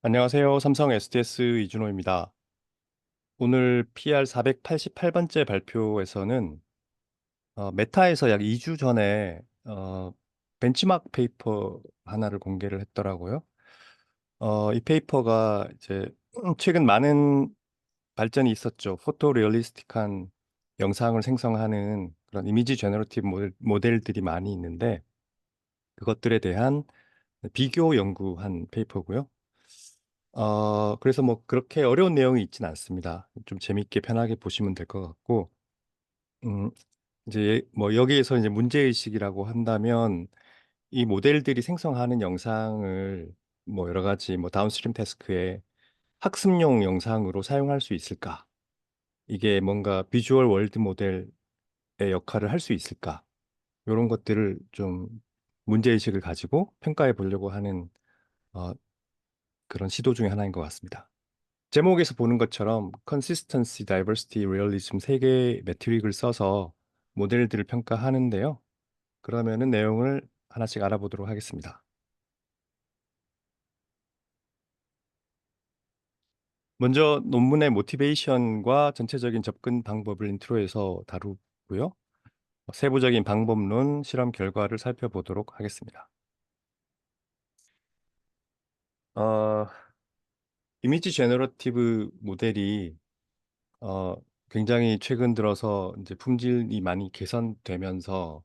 안녕하세요. 삼성 SDS 이준호입니다. 오늘 PR 488번째 발표에서는 메타에서 약 2주 전에 벤치마크 페이퍼 하나를 공개를 했더라고요. 이 페이퍼가 이제 최근 많은 발전이 있었죠. 포토 리얼리스틱한 영상을 생성하는 그런 이미지 제너러티브 모델들이 많이 있는데 그것들에 대한 비교 연구한 페이퍼고요. 그래서 뭐 그렇게 어려운 내용이 있진 않습니다. 좀 재밌게 편하게 보시면 될 것 같고, 음, 이제 뭐 여기에서 이제 문제의식이라고 한다면 이 모델들이 생성하는 영상을 뭐 여러 가지 뭐 다운스트림 태스크에 학습용 영상으로 사용할 수 있을까? 이게 뭔가 비주얼 월드 모델의 역할을 할 수 있을까? 이런 것들을 좀 문제의식을 가지고 평가해 보려고 하는 어, 그런 시도 중에 하나인 것 같습니다. 제목에서 보는 것처럼 consistency, diversity, realism 세 개의 매트릭을 써서 모델들을 평가하는데요. 그러면은 내용을 하나씩 알아보도록 하겠습니다. 먼저 논문의 모티베이션과 전체적인 접근 방법을 인트로에서 다루고요. 세부적인 방법론, 실험 결과를 살펴보도록 하겠습니다. 어, 이미지 제너러티브 모델이 어, 굉장히 최근 들어서 이제 품질이 많이 개선되면서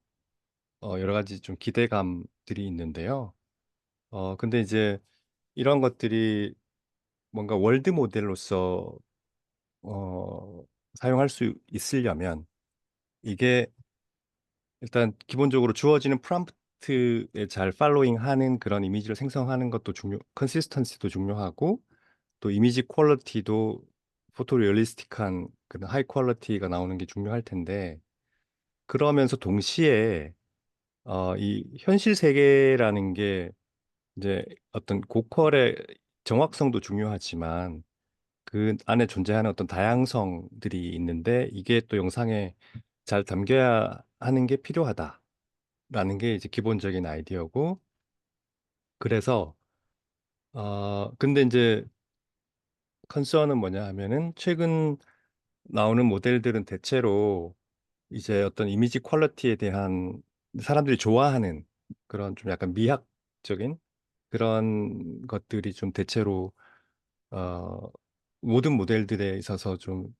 여러 가지 좀 기대감들이 있는데요. 근데 이제 이런 것들이 뭔가 월드 모델로서 사용할 수 있으려면 이게 일단 기본적으로 주어지는 프롬프트에 잘 팔로잉 하는 그런 이미지를 생성하는 것도 컨시스턴시도 중요하고 또 이미지 퀄리티도 포토 리얼리스틱한 그런 하이 퀄리티가 나오는 게 중요할 텐데 그러면서 동시에 이 현실 세계라는 게 이제 어떤 고퀄의 정확성도 중요하지만 그 안에 존재하는 어떤 다양성들이 있는데 이게 또 영상에 잘 담겨야 하는 게 필요하다라는 게 이제 기본적인 아이디어고 그래서 근데 이제 컨서는 뭐냐 하면은 최근 나오는 모델들은 대체로 이제 어떤 이미지 퀄리티에 대한 사람들이 좋아하는 그런 좀 약간 미학적인 그런 것들이 좀 대체로 어, 모든 모델들에 있어서 좀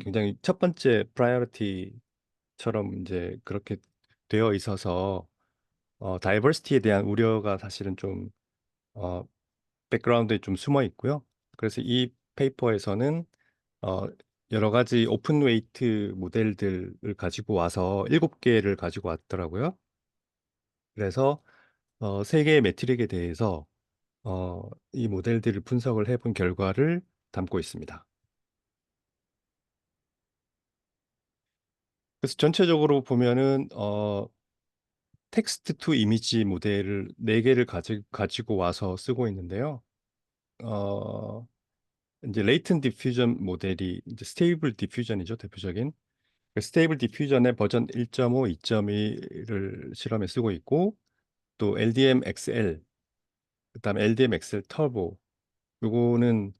굉장히 첫 번째 프라이어리티처럼 이제 그렇게 되어 있어서 다이버시티에 대한 우려가 사실은 좀 어, 백그라운드에 좀 숨어 있고요. 그래서 이 페이퍼에서는 어, 여러 가지 오픈 웨이트 모델들을 가지고 와서 7개를 가지고 왔더라고요. 그래서 세 개의 매트릭에 대해서 이 모델들을 분석을 해본 결과를 담고 있습니다. 그래서 전체적으로 보면은 텍스트 투 이미지 모델을 4개를 가지고 와서 쓰고 있는데요. 어, 이제 레이튼 디퓨전 모델이 이제 스테이블 디퓨전이죠, 대표적인. 스테이블 디퓨전의 버전 1.5, 2.2를 실험에 쓰고 있고 또 LDM XL, 그다음에 LDM XL 터보. 요거는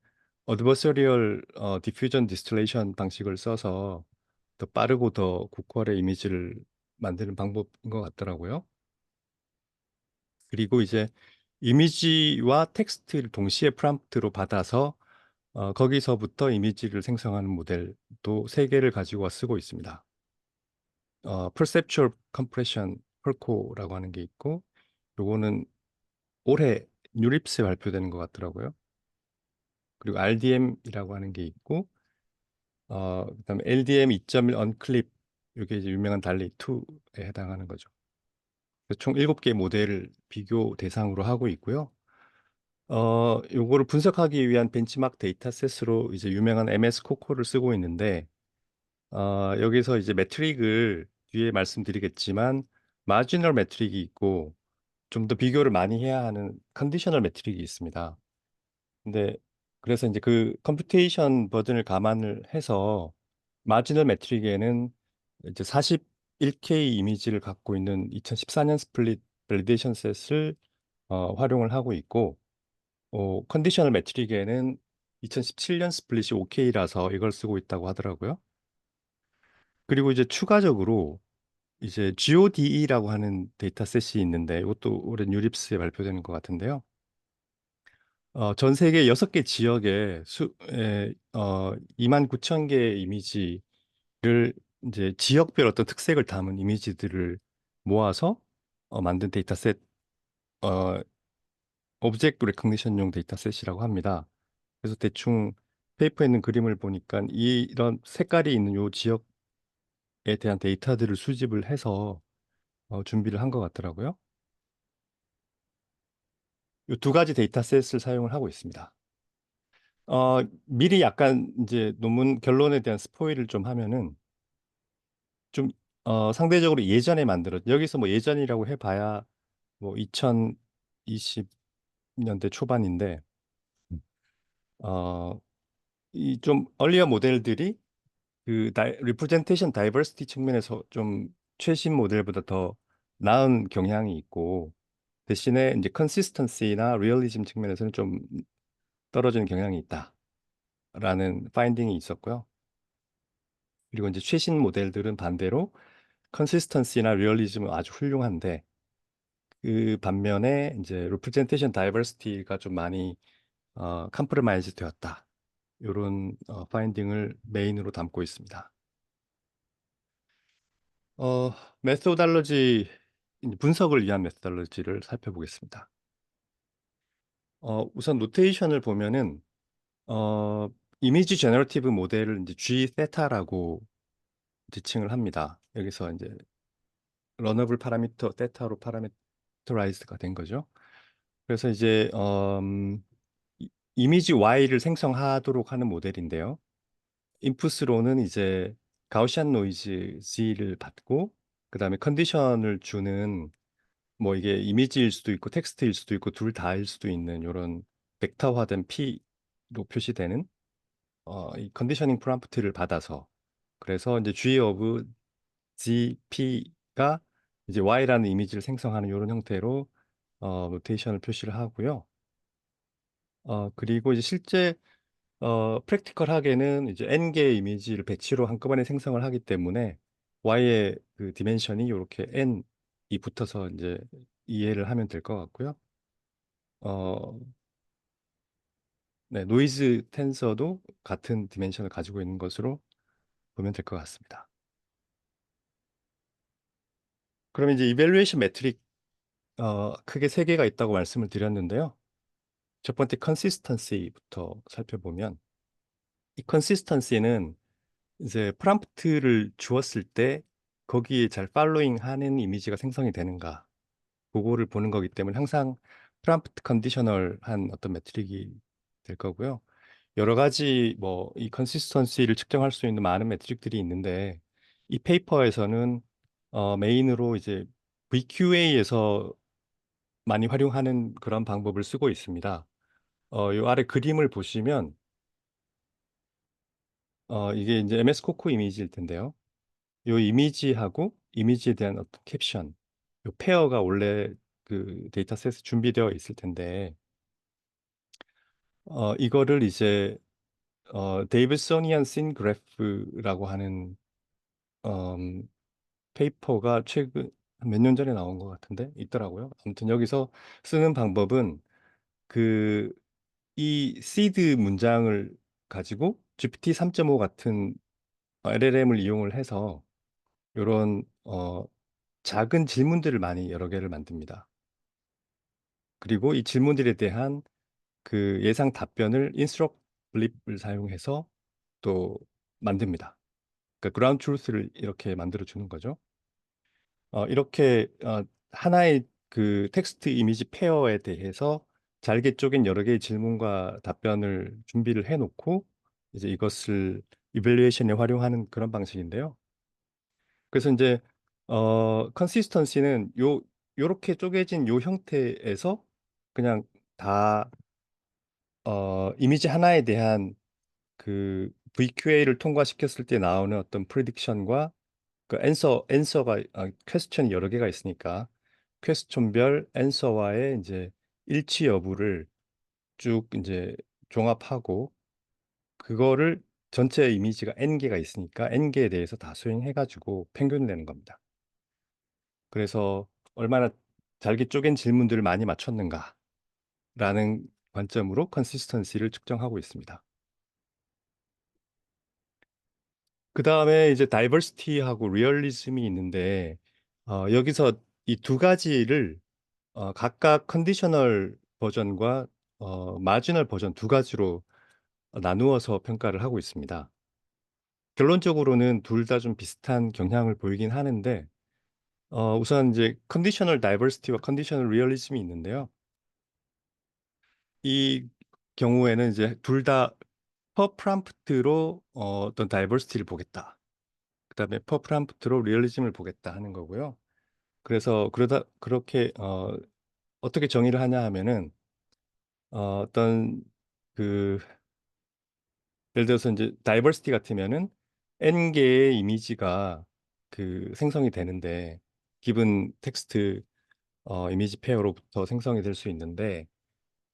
어드버서리얼 디퓨전 디스틸레이션 방식을 써서 더 빠르고 더 고퀄의 이미지를 만드는 방법인 것 같더라고요. 그리고 이제 이미지와 텍스트를 동시에 프롬프트로 받아서 거기서부터 이미지를 생성하는 모델도 세 개를 가지고 쓰고 있습니다. Perceptual Compression, 펄코라고 하는 게 있고, 요거는 올해 뉴립스에 발표되는 것 같더라고요. 그리고 RDM이라고 하는 게 있고, 그다음에 LDM 2.1 언클립, 이게 이제 유명한 달리 2에 해당하는 거죠. 총 7개 모델을 비교 대상으로 하고 있고요. 요거를 분석하기 위한 벤치마크 데이터셋으로 이제 유명한 MS 코코를 쓰고 있는데, 여기서 이제 매트릭을 뒤에 말씀드리겠지만, 마지널 매트릭이 있고, 좀 더 비교를 많이 해야 하는 컨디셔널 매트릭이 있습니다. 근데 그래서 이제 그 컴퓨테이션 버전을 감안을 해서 마지널 매트릭에는 이제 41K 이미지를 갖고 있는 2014년 스플릿 밸리데이션 셋을 활용을 하고 있고 컨디셔널 매트릭에는 2017년 스플릿이 OK라서 이걸 쓰고 있다고 하더라고요. 그리고 이제 추가적으로 이제 GODE라고 하는 데이터셋이 있는데 이것도 올해 뉴립스에 발표되는 것 같은데요. 전 세계 6개 지역에 2만 9천 개의 이미지를 이제 지역별 어떤 특색을 담은 이미지들을 모아서 만든 데이터셋, 어, 오브젝트 레코그니션용 데이터셋이라고 합니다. 그래서 대충 페이퍼에 있는 그림을 보니까 이런 색깔이 있는 요 지역에 대한 데이터들을 수집을 해서 준비를 한 것 같더라고요. 이 두 가지 데이터셋을 사용을 하고 있습니다. 미리 약간 이제 논문 결론에 대한 스포일을 좀 하면은 좀 상대적으로 예전에 여기서 뭐 예전이라고 해봐야 뭐 2020년대 초반인데 어, 이 좀 얼리어 모델들이 그 리프레젠테이션 다이버시티 측면에서 좀 최신 모델보다 더 나은 경향이 있고 대신에 이제 컨시스턴시나 리얼리즘 측면에서는 좀 떨어지는 경향이 있다라는 파인딩이 있었고요. 그리고 이제 최신 모델들은 반대로 컨시스턴시나 리얼리즘은 아주 훌륭한데 그 반면에 이제 리프레젠테이션 다이버시티가 좀 많이 컴프로마이즈 되었다. 이런 파인딩을 메인으로 담고 있습니다. 어, 메소달러지 분석을 위한 메소달러지를 살펴보겠습니다. 우선 노테이션을 보면은 어, 이미지 제너러티브 모델을 이제 G 세타라고 지칭을 합니다. 여기서 이제 러너블 파라미터 세타로 파라미터라이즈가 된 거죠. 그래서 이제 이미지 Y를 생성하도록 하는 모델인데요. 인풋으로는 이제 가우시안 노이즈 G를 받고 그다음에 컨디션을 주는 뭐 이게 이미지일 수도 있고 텍스트일 수도 있고 둘 다일 수도 있는 이런 벡터화된 P로 표시되는 이 컨디셔닝 프롬프트를 받아서 그래서 이제 G of GP가 이제 Y라는 이미지를 생성하는 이런 형태로 노테이션을 표시를 하고요. 그리고 이제 실제 프랙티컬하게는 이제 N개의 이미지를 배치로 한꺼번에 생성을 하기 때문에 Y의 그 디멘션이 이렇게 N이 붙어서 이제 이해를 하면 될 것 같고요. 어, 네, 노이즈 텐서도 같은 디멘션을 가지고 있는 것으로 보면 될 것 같습니다. 그러면 이제 이밸루에이션 매트릭 크게 세 개가 있다고 말씀을 드렸는데요. 첫 번째 컨시스턴시부터 살펴보면 이 컨시스턴시는 이제 프롬프트를 주었을 때 거기에 잘 팔로잉 하는 이미지가 생성이 되는가 그거를 보는 거기 때문에 항상 프롬프트 컨디셔널한 어떤 매트릭이 될 거고요. 여러 가지 뭐 이 컨시스턴시를 측정할 수 있는 많은 매트릭들이 있는데 이 페이퍼에서는 메인으로 이제 VQA에서 많이 활용하는 그런 방법을 쓰고 있습니다. 요 아래 그림을 보시면 이게 이제 MS 코코 이미지일 텐데요. 요 이미지하고 이미지에 대한 어떤 캡션, 요 페어가 원래 그 데이터셋에 준비되어 있을 텐데 이거를 이제 데이비소니안 씬 그래프라고 하는 음, 페이퍼가 최근 몇 년 전에 나온 것 같은데 있더라고요. 아무튼 여기서 쓰는 방법은 그 이 시드 문장을 가지고 GPT 3.5 같은 LLM을 이용을 해서 이런 작은 질문들을 많이 여러 개를 만듭니다. 그리고 이 질문들에 대한 그 예상 답변을 인스트럭트 블립을 사용해서 또 만듭니다. 그러니까 그라운드 트루스를 이렇게 만들어 주는 거죠. 이렇게 하나의 그 텍스트 이미지 페어에 대해서 잘게 쪼갠 여러 개의 질문과 답변을 준비를 해놓고 이제 이것을 이밸루에이션에 활용하는 그런 방식인데요. 그래서 이제 컨시스턴시는 요렇게 쪼개진 요 형태에서 그냥 다 이미지 하나에 대한 그 VQA를 통과시켰을 때 나오는 어떤 프리딕션과 그 앤서가 퀘스천이 여러 개가 있으니까 퀘스천별 앤서와의 이제 일치 여부를 쭉 이제 종합하고 그거를 전체 이미지가 n개가 있으니까 n개에 대해서 다 수행해가지고 평균을 내는 겁니다. 그래서 얼마나 잘게 쪼갠 질문들을 많이 맞췄는가라는 관점으로 컨시스턴시를 측정하고 있습니다. 그 다음에 이제 다이버시티하고 리얼리즘이 있는데 여기서 이 두 가지를 각각 컨디셔널 버전과 마지널 버전 두 가지로 나누어서 평가를 하고 있습니다. 결론적으로는 둘 다 좀 비슷한 경향을 보이긴 하는데 우선 이제 컨디셔널 다이버시티와 컨디셔널 리얼리즘이 있는데요. 이 경우에는 이제 둘 다 퍼 프롬프트로 어떤 다이버시티를 보겠다. 그다음에 퍼 프롬프트로 리얼리즘을 보겠다 하는 거고요. 그래서 그렇게 어떻게 정의를 하냐 하면은 어떤 그 예를 들어서 이제 다이버시티 같으면은 n 개의 이미지가 그 생성이 되는데 기본 텍스트 이미지 페어로부터 생성이 될 수 있는데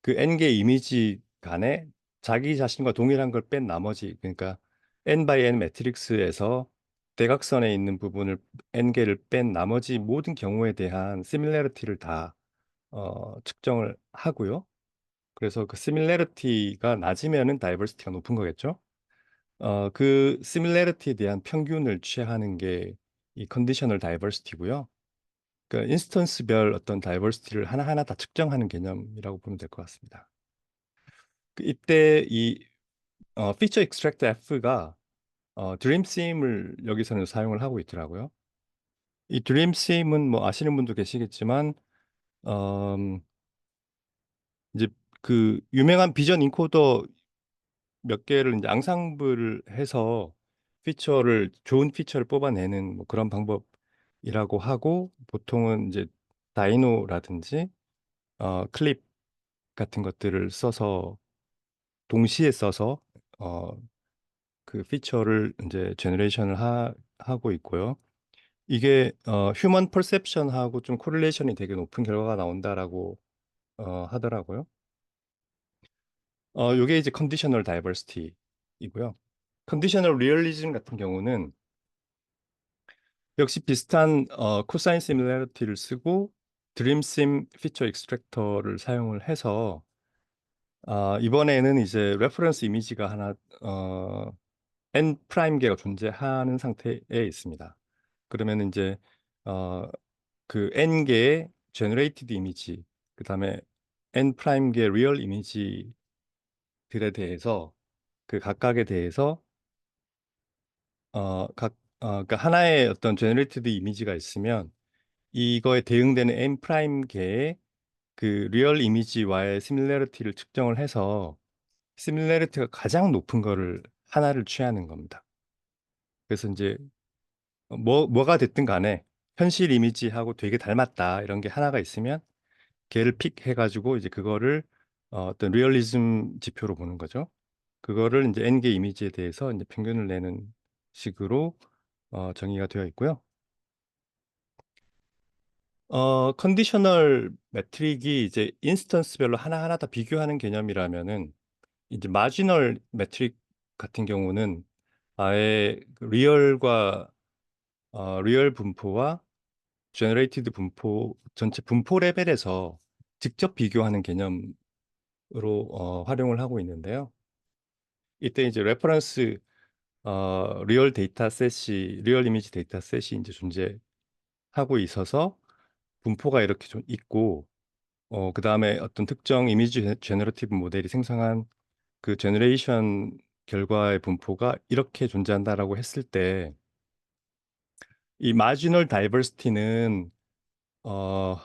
그 n 개 이미지 간에 자기 자신과 동일한 걸 뺀 나머지 그러니까 n by n 매트릭스에서 대각선에 있는 부분을 n 개를 뺀 나머지 모든 경우에 대한 시밀래리티를 다 측정을 하고요. 그래서 그 시밀래리티가 낮으면은 다이버시티가 높은 거겠죠. 그 시밀래리티에 대한 평균을 취하는 게 이 컨디셔널 다이버시티고요. 그러니까 인스턴스별 어떤 다이버시티를 하나하나 다 측정하는 개념이라고 보면 될 것 같습니다. 이때 이 피처 익스트랙트 F가 드림심을 여기서는 사용을 하고 있더라고요. 이 드림심은 뭐 아시는 분도 계시겠지만 음, 이제 그 유명한 비전 인코더 몇 개를 이제 앙상블을 해서 좋은 피처를 뽑아내는 뭐 그런 방법이라고 하고 보통은 이제 다이노라든지 클립 같은 것들을 써서 동시에 써서 어, 그 피처를 이제 제너레이션을 하고 있고요. 이게 휴먼 퍼셉션하고 좀 코릴레이션이 되게 높은 결과가 나온다라고 하더라고요. 요게 이제 컨디셔널 다이버시티이고요. 컨디셔널 리얼리즘 같은 경우는 역시 비슷한 코사인 시뮬레리티를 쓰고 드림심 피처 익스트랙터를 사용을 해서 이번에는 이제 레퍼런스 이미지가 하나 n 프라임 개가 존재하는 상태에 있습니다. 그러면 이제 어, 그 n 개의 제너레이티드 이미지, 그다음에 n 프라임 개 리얼 이미지들에 대해서 그 각각에 대해서 그러니까 하나의 어떤 제너레이티드 이미지가 있으면 이거에 대응되는 n 프라임 개의 그 리얼 이미지와의 시밀러리티를 측정을 해서 시밀러리티가 가장 높은 거를 하나를 취하는 겁니다. 그래서 이제 뭐가 됐든 간에 현실 이미지하고 되게 닮았다 이런 게 하나가 있으면 걔를 픽해가지고 이제 그거를 어떤 리얼리즘 지표로 보는 거죠. 그거를 이제 n개 이미지에 대해서 이제 평균을 내는 식으로 정의가 되어 있고요. 컨디셔널 매트릭이 이제 인스턴스별로 하나하나 다 비교하는 개념이라면은 이제 마지널 매트릭 같은 경우는 아예 그 리얼 분포와 제너레이티드 분포 전체 분포 레벨에서 직접 비교하는 개념으로 활용을 하고 있는데요. 이때 이제 레퍼런스 리얼 이미지 데이터셋이 이제 존재하고 있어서 분포가 이렇게 좀 있고 그다음에 어떤 특정 이미지 제너러티브 모델이 생성한 그 제너레이션 결과의 분포가 이렇게 존재한다라고 했을 때 이 마지널 다이버시티는 어,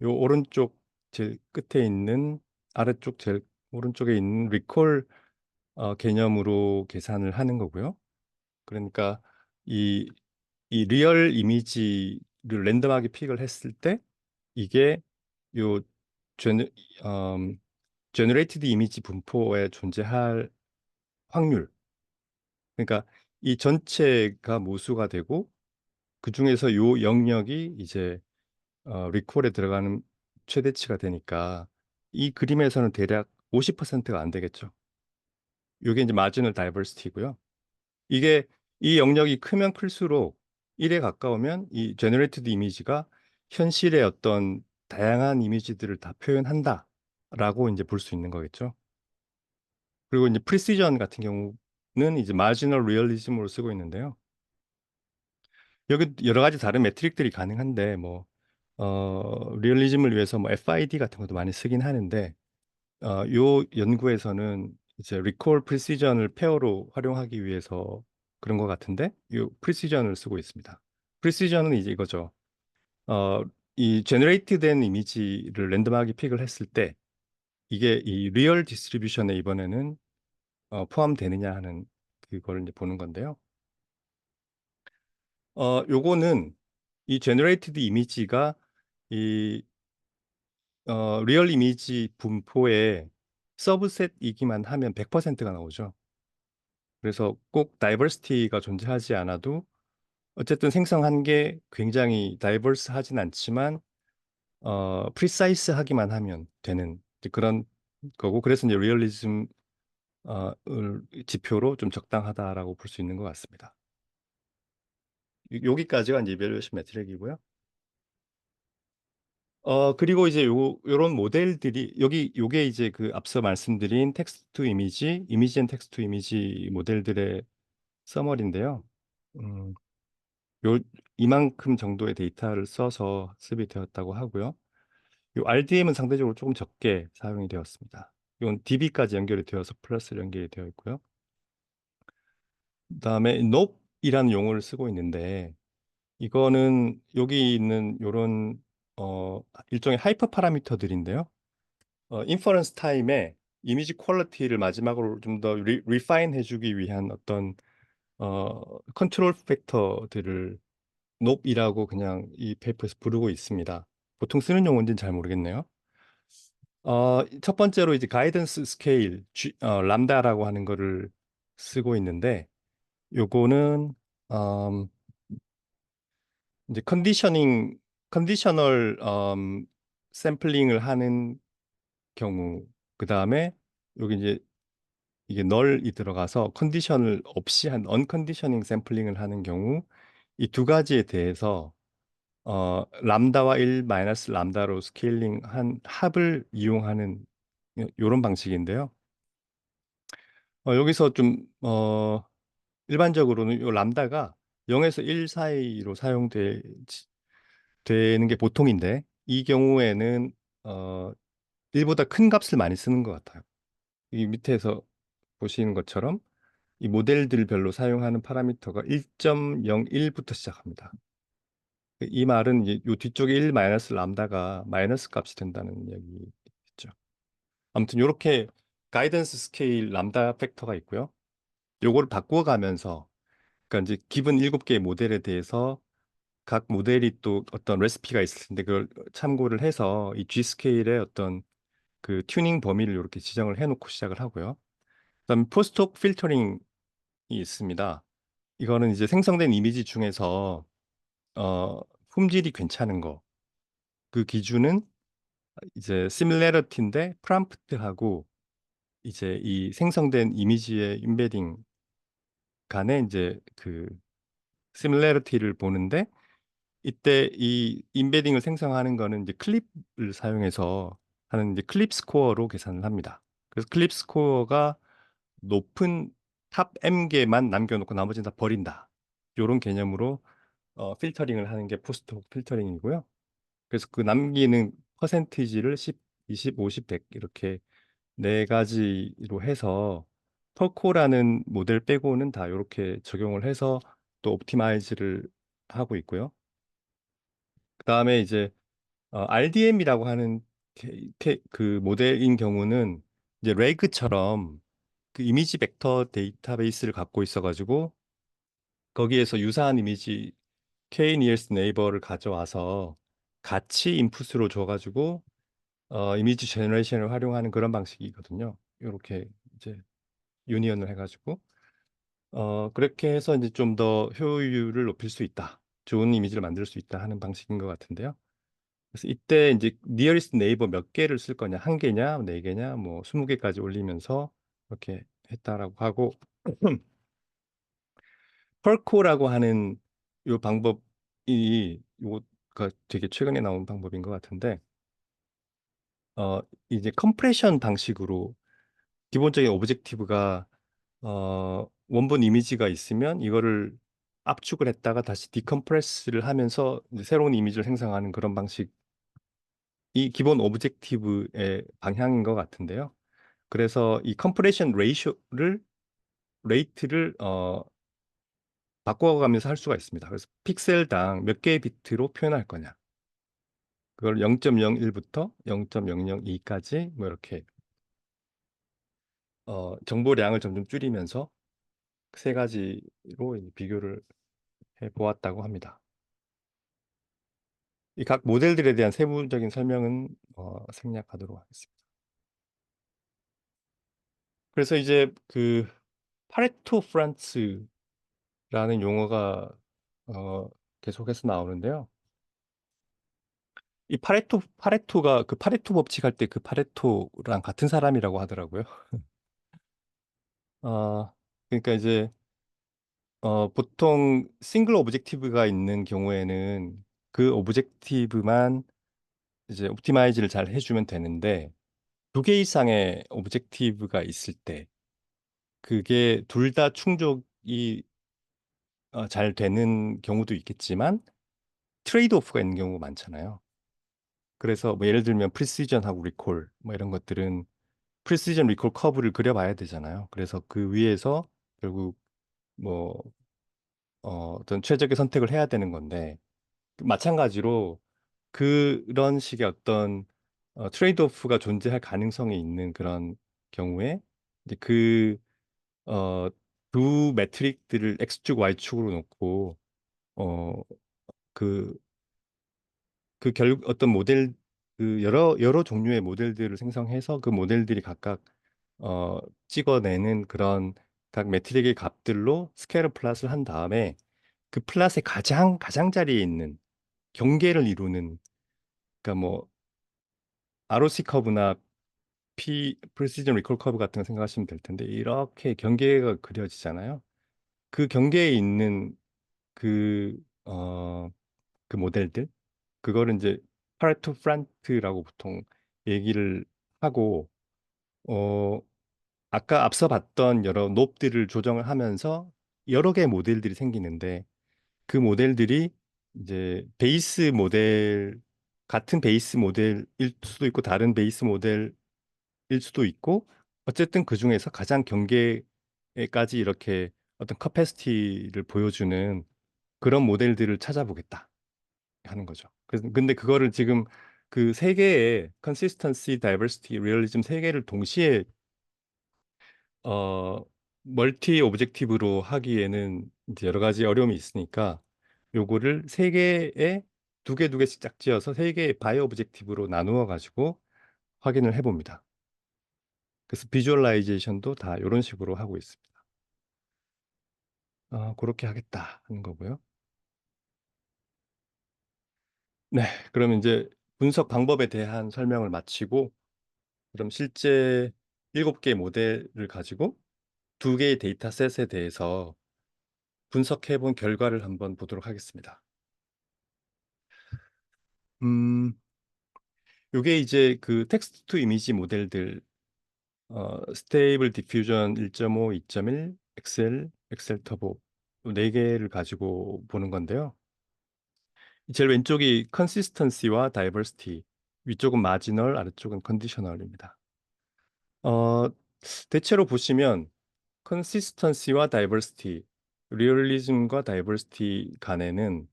요 오른쪽 제일 끝에 있는 아래쪽 제일 오른쪽에 있는 리콜 개념으로 계산을 하는 거고요. 그러니까 이, 이 리얼 이미지를 랜덤하게 픽을 했을 때 이게 요 제너, 음, 제너레이티드 이미지 분포에 존재할 확률. 그러니까 이 전체가 모수가 되고 그 중에서 요 영역이 이제 리콜에 들어가는 최대치가 되니까 이 그림에서는 대략 50%가 안 되겠죠. 이게 이제 마지널 다이버시티고요. 이게 이 영역이 크면 클수록 1에 가까우면 이 제너레이티드 이미지가 현실의 어떤 다양한 이미지들을 다 표현한다라고 이제 볼 수 있는 거겠죠. 그리고 이제 프리시전 같은 경우는 이제 마지널 리얼리즘으로 쓰고 있는데요. 여기 여러 가지 다른 매트릭들이 가능한데 뭐 리얼리즘을 위해서 뭐 FID 같은 것도 많이 쓰긴 하는데 요 연구에서는 이제 리콜 프리시전을 페어로 활용하기 위해서 그런 것 같은데 요 프리시전을 쓰고 있습니다. 프리시전은 이제 이거죠. 어, 이 제너레이트 된 이미지를 랜덤하게 픽을 했을 때 이게 이 리얼 디스트리뷰션에 이번에는 포함되느냐 하는 그걸 이제 보는 건데요. 요거는 이 제너레이티드 이미지가 이 리얼 이미지 분포의 서브셋이기만 하면 100%가 나오죠. 그래서 꼭 다이버시티가 존재하지 않아도 어쨌든 생성한 게 굉장히 다이버스하진 않지만 프리사이스하기만 하면 되는 이제 그런 거고 그래서 이제 리얼리즘 을 지표로 좀 적당하다라고 볼 수 있는 것 같습니다. 여기까지가 이제 이밸루에이션 매트릭이고요. 그리고 이제 요런 모델들이 요게 이제 그 앞서 말씀드린 텍스트 투 이미지, 이미지 앤 텍스트 투 이미지 모델들의 서머리인데요. 음, 요 이만큼 정도의 데이터를 써서 학습이 되었다고 하고요. 요 RDM은 상대적으로 조금 적게 사용이 되었습니다. 이건 DB까지 연결이 되어서 플러스 연결이 되어 있고요. 그다음에 nop이라는 용어를 쓰고 있는데 이거는 여기 있는 요런 일종의 하이퍼 파라미터들인데요. 인퍼런스 타임에 이미지 퀄리티를 마지막으로 좀 더 리파인 해주기 위한 어떤 컨트롤 팩터들을 nop이라고 그냥 이 페이퍼에서 부르고 있습니다. 보통 쓰는 용어인지는 잘 모르겠네요. 첫 번째로 이제 가이던스 스케일 람다라고 하는 거를 쓰고 있는데 요거는 음, 이제 컨디셔널 샘플링을 하는 경우 그다음에 여기 이제 이게 널이 들어가서 컨디션을 없이 한 언컨디셔닝 샘플링을 하는 경우 이 두 가지에 대해서 람다와 1 마이너스 람다로 스케일링 한 합을 이용하는 요런 방식인데요. 여기서 좀 일반적으로는 요 람다가 0에서 1 사이로 되는 게 보통인데 이 경우에는 어 1보다 큰 값을 많이 쓰는 것 같아요. 이 밑에서 보시는 것처럼 이 모델들별로 사용하는 파라미터가 1.01부터 시작합니다. 이 말은 이제 요 뒤쪽에 1 마이너스 람다가 마이너스 값이 된다는 얘기겠죠. 아무튼 이렇게 가이던스 스케일 람다 팩터가 있고요. 요거를 바꾸어가면서 그러니까 이제 기본 7개의 모델에 대해서 각 모델이 또 어떤 레시피가 있을 텐데 그걸 참고를 해서 이 G 스케일의 어떤 그 튜닝 범위를 이렇게 지정을 해놓고 시작을 하고요. 그다음에 포스트혹 필터링이 있습니다. 이거는 이제 생성된 이미지 중에서 품질이 괜찮은 거. 그 기준은 이제 시밀러리티인데 프롬프트하고 이제 이 생성된 이미지의 임베딩 간에 이제 그 시밀러리티를 보는데 이때 이 임베딩을 생성하는 거는 이제 클립을 사용해서 하는 이제 클립 스코어로 계산을 합니다. 그래서 클립 스코어가 높은 탑 M개만 남겨놓고 나머지는 다 버린다. 이런 개념으로 필터링을 하는 게 포스트 혹 필터링이고요. 그래서 그 남기는 퍼센티지를 10, 20, 50, 100 이렇게 네 가지로 해서 펄코라는 모델 빼고는 다 이렇게 적용을 해서 또 옵티마이즈를 하고 있고요. 그다음에 이제 RDM이라고 하는 그 모델인 경우는 이제 레그처럼 그 이미지 벡터 데이터베이스를 갖고 있어가지고 거기에서 유사한 이미지 K nearest neighbor를 가져와서 같이 인풋으로 줘가지고 이미지 제너레이션을 활용하는 그런 방식이거든요. 이렇게 이제 유니언을 해가지고 그렇게 해서 이제 좀 더 효율을 높일 수 있다. 좋은 이미지를 만들 수 있다 하는 방식인 것 같은데요. 그래서 이때 이제 nearest neighbor 몇 개를 쓸 거냐, 한 개냐, 네 개냐, 뭐 20개까지 올리면서 이렇게 했다라고 하고 펄코라고 하는 요 방법이 요가 되게 최근에 나온 방법인 것 같은데 어 이제 컴프레션 방식으로 기본적인 오브젝티브가 원본 이미지가 있으면 이거를 압축을 했다가 다시 디컴프레스를 하면서 이제 새로운 이미지를 생성하는 그런 방식이 기본 오브젝티브의 방향인 것 같은데요. 그래서 이 컴프레션 레이트를 바꿔가면서 할 수가 있습니다. 그래서 픽셀당 몇 개의 비트로 표현할 거냐. 그걸 0.01부터 0.002까지 뭐 이렇게 정보량을 점점 줄이면서 세 가지로 이제 비교를 해 보았다고 합니다. 이 각 모델들에 대한 세부적인 설명은 생략하도록 하겠습니다. 그래서 이제 그 파레토 프란츠라는 용어가 어, 계속해서 나오는데요. 이 파레토가 그 파레토 법칙 할 때 그 파레토랑 같은 사람이라고 하더라고요. 어, 그러니까 이제 보통 싱글 오브젝티브가 있는 경우에는 그 오브젝티브만 이제 옵티마이즈를 잘 해주면 되는데 두 개 이상의 오브젝티브가 있을 때 그게 둘 다 충족이 잘 되는 경우도 있겠지만 트레이드 오프가 있는 경우가 많잖아요. 그래서 뭐 예를 들면 프리시전하고 리콜 뭐 이런 것들은 프리시전 리콜 커브를 그려봐야 되잖아요. 그래서 그 위에서 결국 뭐 어떤 최적의 선택을 해야 되는 건데 마찬가지로 그런 식의 어떤 트레이드 오프가 존재할 가능성이 있는 그런 경우에 이제 어, 두 매트릭들을 X축, Y축으로 놓고 어, 그, 어떤 모델 그 여러 종류의 모델들을 생성해서 그 모델들이 각각 어, 찍어내는 그런 각 매트릭의 값들로 스케일러 플랫을 한 다음에 그 플랫의 가장자리에 있는 경계를 이루는 그러니까 뭐 ROC 커브나 프리시전 리콜 커브 같은 거 생각하시면 될 텐데 이렇게 경계가 그려지잖아요. 그 경계에 있는 그, 어, 그 모델들 그거를 이제 파레토 프란트라고 보통 얘기를 하고 어, 아까 앞서 봤던 여러 높들을 조정을 하면서 여러 개의 모델들이 생기는데 그 모델들이 이제 베이스 모델 같은 베이스 모델일 수도 있고 다른 베이스 모델일 수도 있고 어쨌든 그 중에서 가장 경계에까지 이렇게 어떤 커패시티를 보여주는 그런 모델들을 찾아보겠다 하는 거죠. 그래서 근데 그거를 지금 그 세 개의 consistency, diversity, realism 세 개를 동시에 어 멀티 오브젝티브로 하기에는 이제 여러 가지 어려움이 있으니까 요거를 세 개에 두 개씩 짝지어서 세 개의 바이오 오브젝티브로 나누어 가지고 확인을 해봅니다. 그래서 비주얼라이제이션도 다 이런 식으로 하고 있습니다. 그렇게 하겠다 하는 거고요. 네, 그러면 이제 분석 방법에 대한 설명을 마치고 그럼 실제 7개의 모델을 가지고 두 개의 데이터셋에 대해서 분석해 본 결과를 한번 보도록 하겠습니다. 음, 요게 이제 그 텍스트 투 이미지 모델들 스테이블 디퓨전 1.5, 2.1, 엑셀 터보 네 개를 가지고 보는 건데요. 제일 왼쪽이 컨시스턴시와 다이버시티, 위쪽은 마지널, 아래쪽은 컨디셔널입니다. 어, 대체로 보시면 컨시스턴시와 다이버시티, 리얼리즘과 다이버시티 간에는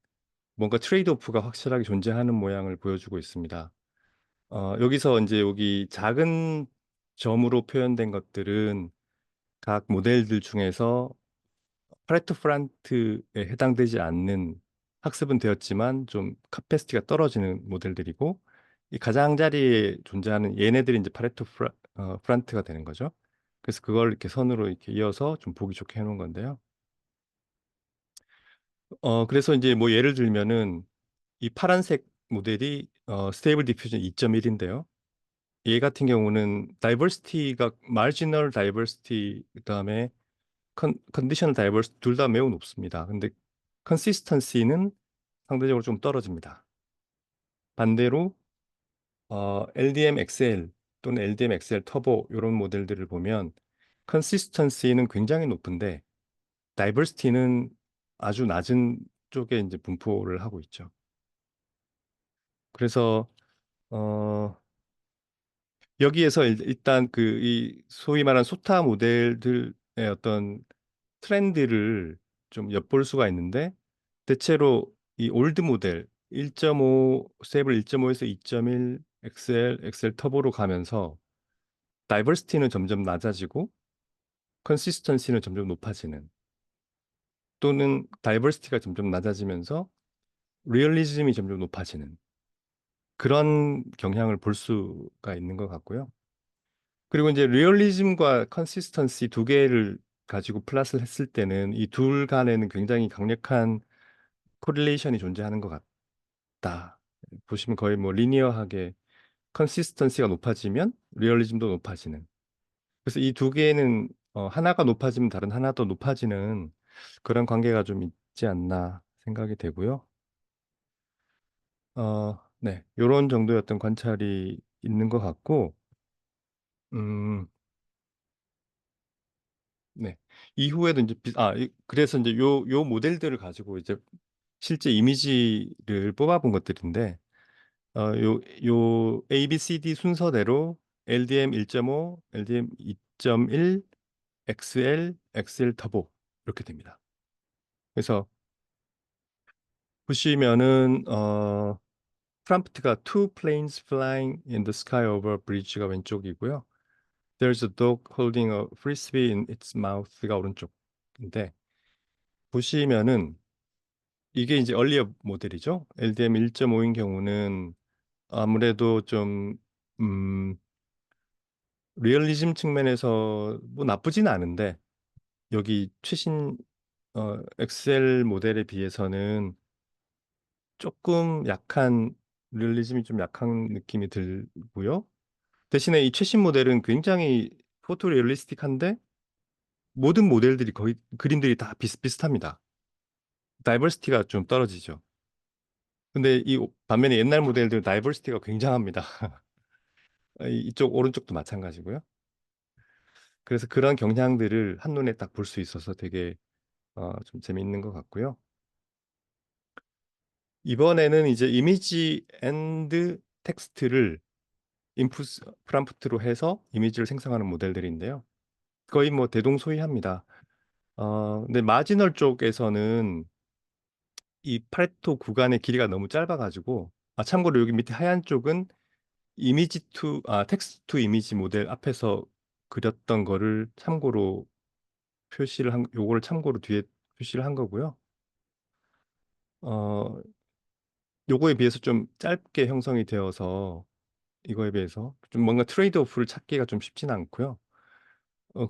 뭔가 트레이드 오프가 확실하게 존재하는 모양을 보여주고 있습니다. 여기서 이제 여기 작은 점으로 표현된 것들은 각 모델들 중에서 파레토 프란트에 해당되지 않는 학습은 되었지만 좀 카패시티가 떨어지는 모델들이고 이 가장자리에 존재하는 얘네들이 이제 프란트가 되는 거죠. 그래서 그걸 이렇게 선으로 이렇게 이어서 좀 보기 좋게 해놓은 건데요. 그래서 이제 뭐 예를 들면은 이 파란색 모델이 스테이블 디퓨전 2.1인데요. 얘 같은 경우는 다이버시티가 마지널 다이버시티 그다음에 컨디셔널 다이버시티 둘 다 매우 높습니다. 근데 컨시스턴시는 상대적으로 좀 떨어집니다. 반대로 LDM XL 또는 LDM XL 터보 이런 모델들을 보면 컨시스턴시는 굉장히 높은데 다이버시티는 아주 낮은 쪽에 이제 분포를 하고 있죠. 그래서 어 여기에서 일단 그 이 소위 말하는 소타 모델들의 어떤 트렌드를 좀 엿볼 수가 있는데 대체로 이 올드 모델 1.5 스테이블 1.5에서 2.1 XL, XL 터보로 가면서 다이버시티는 점점 낮아지고 컨시스턴시는 점점 높아지는 또는 다이버시티가 점점 낮아지면서 리얼리즘이 점점 높아지는 그런 경향을 볼 수가 있는 것 같고요. 그리고 이제 리얼리즘과 컨시스턴시 두 개를 가지고 플러스를 했을 때는 이 둘 간에는 굉장히 강력한 코릴레이션이 존재하는 것 같다. 보시면 거의 뭐 리니어하게 컨시스턴시가 높아지면 리얼리즘도 높아지는. 그래서 이 두 개는 하나가 높아지면 다른 하나 더 높아지는 그런 관계가 좀 있지 않나 생각이 되고요. 네, 이런 정도의 어떤 관찰이 있는 것 같고, 음, 네. 이후에도 이제 그래서 이제 요 모델들을 가지고 이제 실제 이미지를 뽑아본 것들인데, 요 ABCD 순서대로 LDM 1.5, LDM 2.1, XL, XL 터보 이렇게 됩니다. 그래서 보시면은 프롬프트가 two planes flying in the sky over a bridge가 왼쪽이고요. There's a dog holding a frisbee in its mouth가 오른쪽인데 보시면은 이게 이제 얼리어 모델이죠. LDM 1.5인 경우는 아무래도 좀 음, 리얼리즘 측면에서 뭐 나쁘진 않은데 여기 최신 엑셀 모델에 비해서는 조금 약한 리얼리즘이 좀 약한 느낌이 들고요. 대신에 이 최신 모델은 굉장히 포토 리얼리스틱한데 모든 모델들이 거의 그림들이 다 비슷비슷합니다. 다이버시티가 좀 떨어지죠. 근데 이 반면에 옛날 모델들은 다이버시티가 굉장합니다. 이쪽 오른쪽도 마찬가지고요. 그래서 그런 경향들을 한눈에 딱 볼 수 있어서 되게 좀 재미있는 것 같고요. 이번에는 이제 이미지 앤드 텍스트를 인풋 프롬프트로 해서 이미지를 생성하는 모델들인데요. 거의 뭐 대동소이합니다. 근데 마지널 쪽에서는 이 파레토 구간의 길이가 너무 짧아가지고 참고로 여기 밑에 하얀 쪽은 텍스트 투 이미지 모델 앞에서 그렸던 거를 참고로 요거를 참고로 뒤에 표시를 한 거고요. 어, 요거에 비해서 좀 짧게 형성이 되어서 이거에 비해서 좀 뭔가 트레이드 오프를 찾기가 좀 쉽지는 않고요.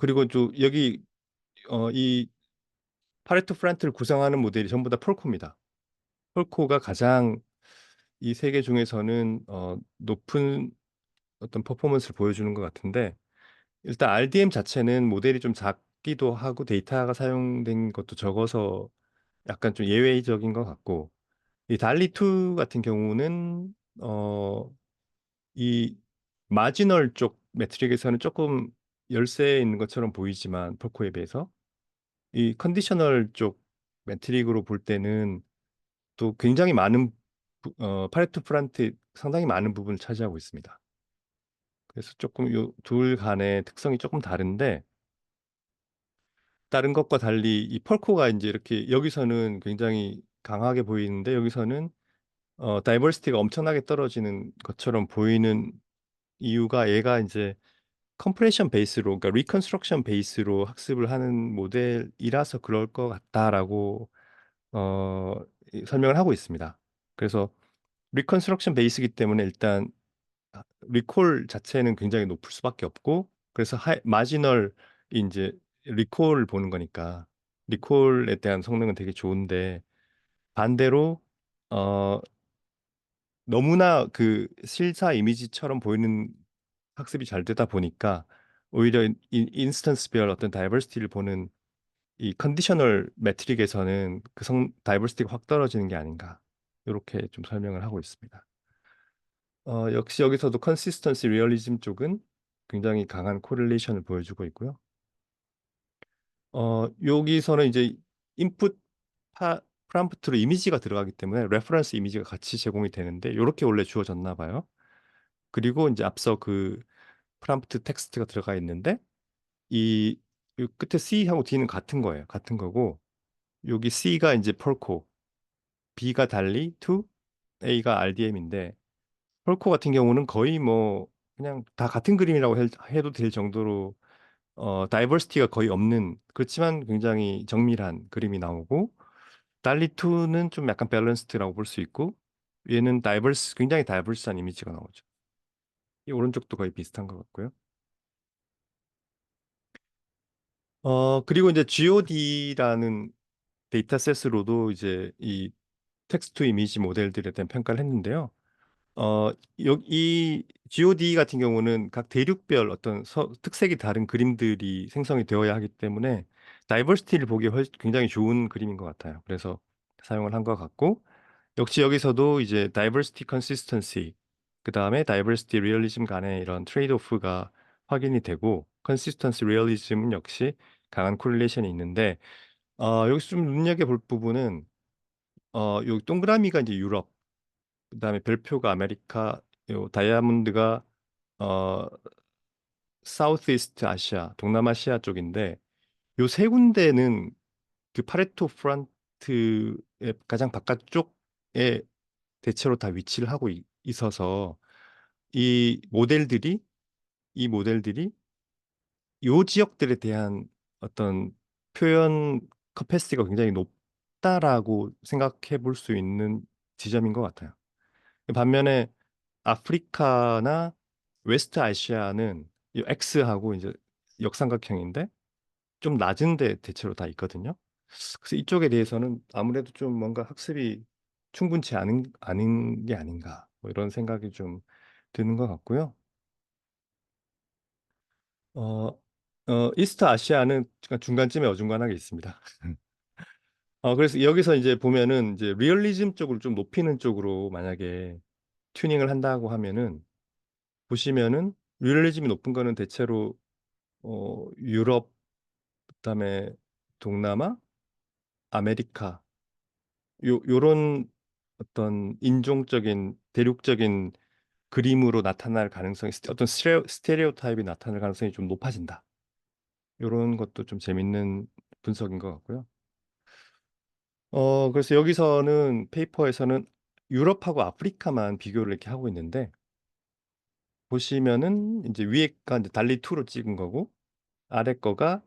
그리고 또 여기 이 파레토 프론트를 구성하는 모델이 전부 다 폴코입니다. 폴코가 가장 이 세 개 중에서는 높은 어떤 퍼포먼스를 보여주는 것 같은데 일단 RDM 자체는 모델이 좀 작기도 하고 데이터가 사용된 것도 적어서 약간 좀 예외적인 것 같고 이 달리 2 같은 경우는 이 마지널 쪽 매트릭에서는 조금 열세 있는 것처럼 보이지만 폴코에 비해서 이 컨디셔널 쪽 매트릭으로 볼 때는 또 굉장히 많은 파레토 프론트 상당히 많은 부분을 차지하고 있습니다. 그래서 조금 요 둘 간의 특성이 조금 다른데 다른 것과 달리 이 펄코가 이제 이렇게 여기서는 굉장히 강하게 보이는데 여기서는 다이버시티가 엄청나게 떨어지는 것처럼 보이는 이유가 얘가 이제 컴프레션 베이스로 그러니까 리컨스트럭션 베이스로 학습을 하는 모델이라서 그럴 것 같다라고 어, 설명을 하고 있습니다. 그래서 리컨스트럭션 베이스이기 때문에 일단 리콜 자체는 굉장히 높을 수밖에 없고 그래서 마지널 이제 리콜을 보는 거니까 리콜에 대한 성능은 되게 좋은데 반대로 어 너무나 그 실사 이미지처럼 보이는 학습이 잘 되다 보니까 오히려 인스턴스별 어떤 다이버시티를 보는 이 컨디셔널 매트릭에서는 그 다이버시티가 확 떨어지는 게 아닌가 이렇게 좀 설명을 하고 있습니다. 역시 여기서도 컨시스턴시 리얼리즘 쪽은 굉장히 강한 코릴레이션을 보여주고 있고요. 여기서는 이제 인풋 프롬프트로 이미지가 들어가기 때문에 레퍼런스 이미지가 같이 제공이 되는데 이렇게 원래 주어졌나 봐요. 그리고 이제 앞서 그 프롬프트 텍스트가 들어가 있는데 이 끝에 C하고 D는 같은 거예요. 같은 거고 여기 C가 이제 펄코, B가 달리, to, A가 RDM인데 펄코 같은 경우는 거의 뭐 그냥 다 같은 그림이라고 해도 될 정도로 다이버시티가 거의 없는 그렇지만 굉장히 정밀한 그림이 나오고 달리 2는 좀 약간 밸런스드라고 볼 수 있고 얘는 굉장히 다이버스한 이미지가 나오죠. 이 오른쪽도 거의 비슷한 것 같고요. 그리고 이제 GOD라는 데이터셋으로도 이제 이 텍스트 투 이미지 모델들에 대한 평가를 했는데요. 이 GOD 같은 경우는 각 대륙별 어떤 특색이 다른 그림들이 생성이 되어야 하기 때문에 다이버시티를 보기에 굉장히 좋은 그림인 것 같아요. 그래서 사용을 한 것 같고 역시 여기서도 이제 다이버시티 컨시스턴시 그다음에 다이버시티 리얼리즘 간의 이런 트레이드 오프가 확인이 되고 컨시스턴시 리얼리즘은 역시 강한 코릴레이션이 있는데 여기서 좀 눈여겨볼 부분은 여기 동그라미가 이제 유럽 그다음에 별표가 아메리카, 요 다이아몬드가 어 사우스 이스트 아시아, 동남아시아 쪽인데 요 세 군데는 그 파레토 프론트의 가장 바깥쪽에 대체로 다 위치를 하고 있어서 이 모델들이 이 모델들이 요 지역들에 대한 어떤 표현 커패시티가 굉장히 높다라고 생각해 볼 수 있는 지점인 것 같아요. 반면에 아프리카나 웨스트 아시아는 이 X하고 이제 역삼각형인데 좀 낮은데 대체로 다 있거든요. 그래서 이쪽에 대해서는 아무래도 좀 뭔가 학습이 충분치 않은 게 아닌가 뭐 이런 생각이 좀 드는 것 같고요. 어, 이스트 아시아는 중간쯤에 어중간하게 있습니다. 그래서 여기서 이제 보면은 이제 리얼리즘 쪽을 좀 높이는 쪽으로 만약에 튜닝을 한다고 하면은 보시면은 리얼리즘이 높은 거는 대체로 유럽 그다음에 동남아, 아메리카 요런 어떤 인종적인 대륙적인 그림으로 나타날 가능성이 어떤 스테레오 타입이 나타날 가능성이 좀 높아진다. 요런 것도 좀 재밌는 분석인 것 같고요. 그래서 여기서는 페이퍼에서는 유럽하고 아프리카만 비교를 이렇게 하고 있는데 보시면은 이제 위에가 이제 달리 2로 찍은 거고 아래 거가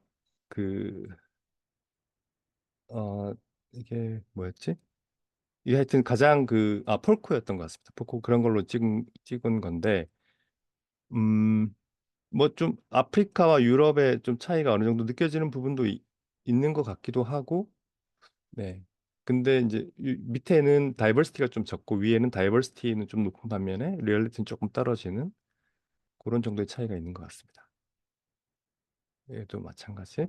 그 이게 뭐였지? 이게 하여튼 가장 폴코였던 것 같습니다. 폴코 그런 걸로 찍은 건데 뭐 좀 아프리카와 유럽의 좀 차이가 어느 정도 느껴지는 부분도 있는 것 같기도 하고 네. 근데 이제 밑에는 다이버시티가 좀 적고 위에는 다이버시티는 좀 높은 반면에 리얼리티는 조금 떨어지는 그런 정도의 차이가 있는 것 같습니다. 얘도 마찬가지.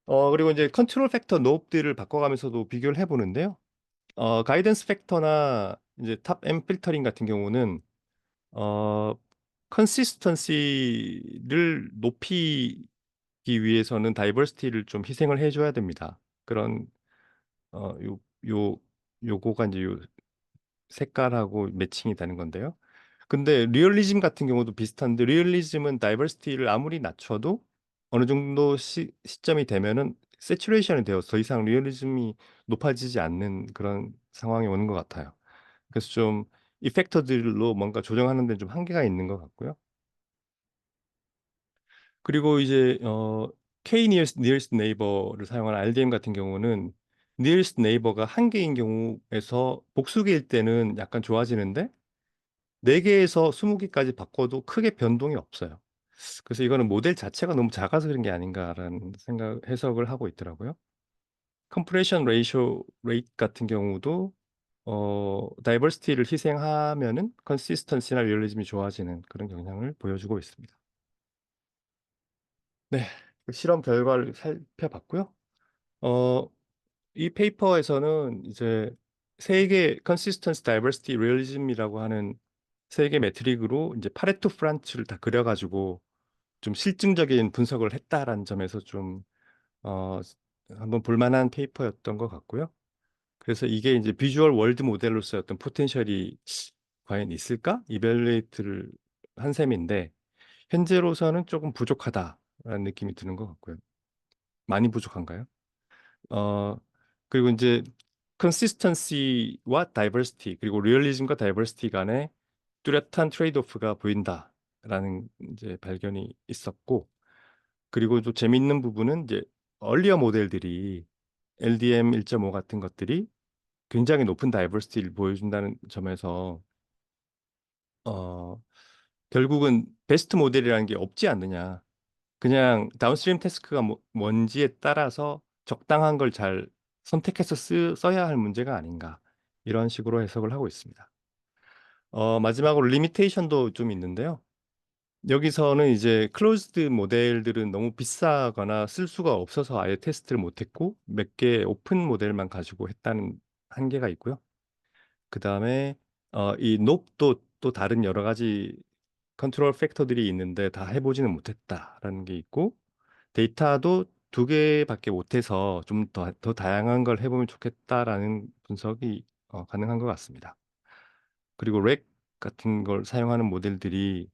그리고 이제 컨트롤 팩터 노브들을 바꿔가면서도 비교를 해보는데요. 가이던스 팩터나 이제 탑 M 필터링 같은 경우는 어, 컨시스턴시를 높이기 위해서는 다이버시티를 좀 희생을 해줘야 됩니다. 그런 어, 요, 요, 요거가 이제 요 색깔하고 매칭이 되는 건데요. 근데 리얼리즘 같은 경우도 비슷한데 리얼리즘은 다이버시티를 아무리 낮춰도 어느 정도 시점이 되면은 세츄레이션이 되어서 더 이상 리얼리즘이 높아지지 않는 그런 상황이 오는 것 같아요. 그래서 좀 이 팩터들로 뭔가 조정하는 데는 좀 한계가 있는 것 같고요. 그리고 이제 K nearest neighbor를 사용한 RDM 같은 경우는 nearest neighbor가 한 개인 경우에서 복수 개일 때는 약간 좋아지는데 네 개에서 20개까지 바꿔도 크게 변동이 없어요. 그래서 이거는 모델 자체가 너무 작아서 그런 게 아닌가라는 해석을 하고 있더라고요. 컴프레션 레이쇼 레이트 같은 경우도 다이버시티를 희생하면은 컨시스턴시나 리얼리즘이 좋아지는 그런 경향을 보여주고 있습니다. 네. 그 실험 결과를 살펴봤고요. 어 이 페이퍼에서는 이제 세 개 컨시스턴시, 다이버시티, 리얼리즘이라고 하는 세 개 매트릭으로 이제 파레토 프란치를 다 그려 가지고 좀 실증적인 분석을 했다라는 점에서 좀 어 한번 볼 만한 페이퍼였던 것 같고요. 그래서 이게 이제 비주얼 월드 모델로서의 어떤 포텐셜이 과연 있을까? 이밸루에이트를 한 셈인데 현재로서는 조금 부족하다라는 느낌이 드는 것 같고요. 많이 부족한가요? 어 그리고 인제 consistency와 diversity 그리고 realism과 diversity 간에 뚜렷한 트레이드 오프가 보인다라는 인제 발견이 있었고, 그리고 또 재미있는 부분은 이제 얼리어 모델들이 LDM 1.5 같은 것들이 굉장히 높은 다이버시티를 보여준다는 점에서 어 결국은 베스트 모델이라는 게 없지 않느냐. 그냥 다운스트림 태스크가 뭔지에 따라서 적당한 걸 잘 선택해서 써야 할 문제가 아닌가. 이런 식으로 해석을 하고 있습니다. 마지막으로 리미테이션도 좀 있는데요. 여기서는 이제 클로즈드 모델들은 너무 비싸거나 쓸 수가 없어서 아예 테스트를 못 했고 몇 개 오픈 모델만 가지고 했다는 한계가 있고요. 그다음에 이 높도 또 다른 여러 가지 컨트롤 팩터들이 있는데 다 해 보지는 못했다라는 게 있고, 데이터도 두 개밖에 못해서 좀 더 다양한 걸 해 보면 좋겠다라는 분석이 가능한 것 같습니다. 그리고 렉 같은 걸 사용하는 모델들이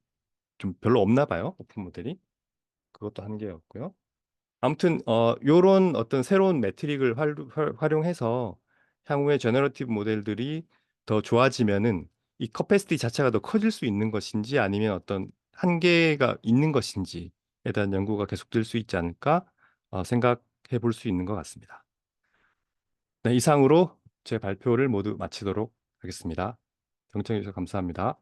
좀 별로 없나 봐요, 오픈 모델이. 그것도 한계였고요. 아무튼 요런 어떤 새로운 매트릭을 활용해서 향후에 제너러티브 모델들이 더 좋아지면은 이 커패시티 자체가 더 커질 수 있는 것인지 아니면 어떤 한계가 있는 것인지에 대한 연구가 계속될 수 있지 않을까 생각해 볼 수 있는 것 같습니다. 네, 이상으로 제 발표를 모두 마치도록 하겠습니다. 경청해 주셔서 감사합니다.